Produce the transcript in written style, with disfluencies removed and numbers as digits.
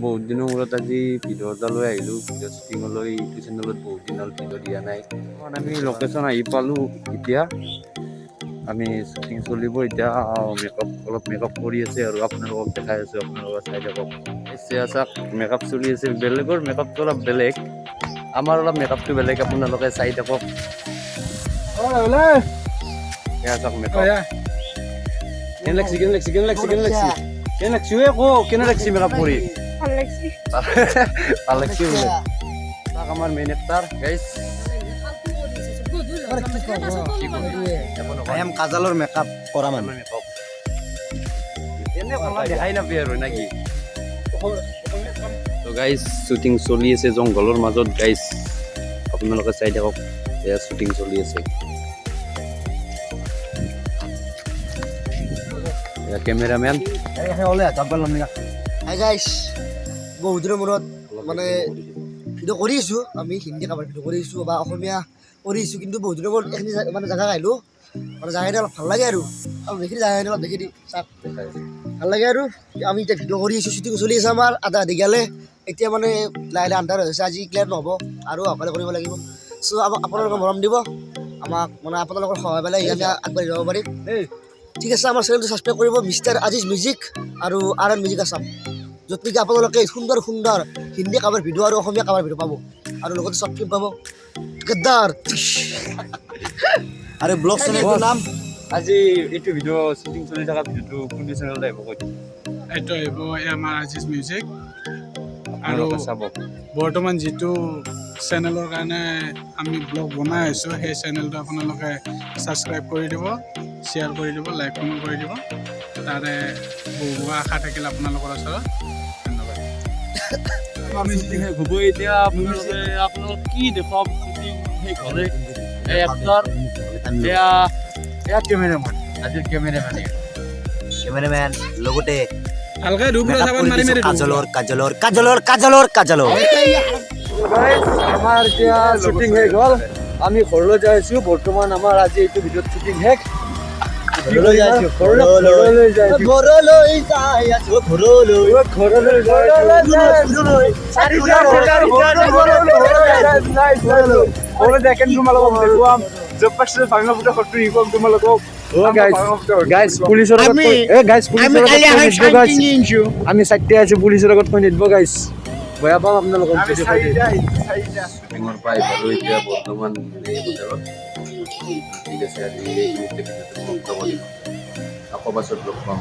বহুত দিনৰ মূৰত আজি ভিডিঅ' এটা লৈ আহিলোঁ। ভিডিঅ' শ্বুটিঙলৈ ইউটিউব চেনেলত বহুত দিন হ'ল ভিডিঅ' দিয়া নাই। আমি লোকেশ্যন আহি পালোঁ এতিয়া। আমি শ্বুটিং চলিব এতিয়া। অলপ মেকআপ কৰি আছে আৰু আপোনালোকক দেখাই আছোঁ, আপোনালোকে চাই থাকক। চাওক মেকআপ চলি আছে, বেলেগৰ মেকআপটো অলপ বেলেগ, আমাৰ অলপ মেকআপটো বেলেগ, আপোনালোকে চাই থাকক। চাওক মেকআপ কেনে লাগছি মেকআপ কৰি ভাল লাগছি বোলে। চাওক আমাৰ মেইন এক্টাৰ গাইজ। কাজলৰ মেকআপ কৰা মানুহ এনে কলা দেখাই নাপায় আৰু নাকি। তো গাইজ শ্বুটিং চলি আছে জংঘলৰ মাজত গাইজ, আপোনালোকে চাই থাকক। এয়া শ্বুটিং চলি আছে, কেমেৰামেন বহুত দিনৰ মূৰত মানে ভিডিঅ' কৰি আছোঁ। আমি হিন্দী কাবাৰ ভিডিঅ' কৰি আছোঁ বা অসমীয়া কৰি আছোঁ, কিন্তু বহুত দিনৰ মূৰত এইখিনি মানে জেগা আহিলোঁ। মানে জেগাখিনি অলপ ভাল লাগে আৰু এইখিনি জেগাখিনি অলপ দেখি দিম চাওক, ভাল লাগে আৰু আমি এতিয়া ভিডিঅ' কৰি আছোঁ। শ্বুটিং চলি আছে আমাৰ আধা আধি গেলে, এতিয়া মানে লাহে লাহে আন্ধাৰ হৈছে। আজি ক্লিয়াৰ নহ'ব আৰু অকলে কৰিব লাগিব। চ' আমাক আপোনালোকে মৰম দিব, আমাক মানে আপোনালোকৰ সহায় পালে আমি আগবাঢ়ি যাব পাৰিম। ঠিক আছে, আমাৰ চেনেলটো ছাবস্ক্ৰাইব কৰিব, মিষ্টাৰ আজিজ মিউজিক আৰু আৰ মিউজিক আছাম, য'ত নেকি আপোনালোকে সুন্দৰ সুন্দৰ হিন্দী কাবাৰ ভিডিঅ' আৰু অসমীয়া কাবাৰ ভিডিঅ' পাব, আৰু লগতে চৰ্ট ক্লিপ পাব। গদ্দাৰ আৰু ব্লগ চেনেলটোৰ নাম আজি এইটো ভিডিঅ' শ্বুটিং চলি থকা ভিডিঅ'টো কোনটো চেনেলত আহিব কৈ দিম। এইটো আহিব আমাৰ আজিজ মিউজিক, আৰু আপোনালোকে চাব। বৰ্তমান যিটো চেনেলৰ কাৰণে আমি ব্লগ বনাই আছোঁ, সেই চেনেলটো আপোনালোকে ছাবস্ক্ৰাইব কৰি দিব, শ্বেয়াৰ কৰি দিব, লাইক কমেণ্ট কৰি দিব। তাৰে বহু আশা থাকিল আপোনালোকৰ ওচৰত। ধন্যবাদ। আমি শ্বুটিং শেষ হ'ব এতিয়া। আপোনালোক কি দেখুৱাম শ্বুটিং শেষ হ'লে। এক্টৰ এয়া কেমেৰামেন, আজিৰ কেমেৰামেন লগতে ভালকে কাজলৰ কাজলৰ কাজলৰ কাজলৰ কাজলৰ আমাৰ এতিয়া শ্বুটিং শেষ হ'ল, আমি ঘৰলৈ যাই আছোঁ। বৰ্তমান আমাৰ আজি এইটো ভিডিঅ'ত শ্বুটিং শেষ। আমি চাইতে আছো পুলিচৰ লগত কৈ নিদিব গাইছ, বেয়া পাম আপোনালোকক। এতিয়া বৰ্তমান ঠিক আছে, আজি আকৌ পাছত লগ পাম।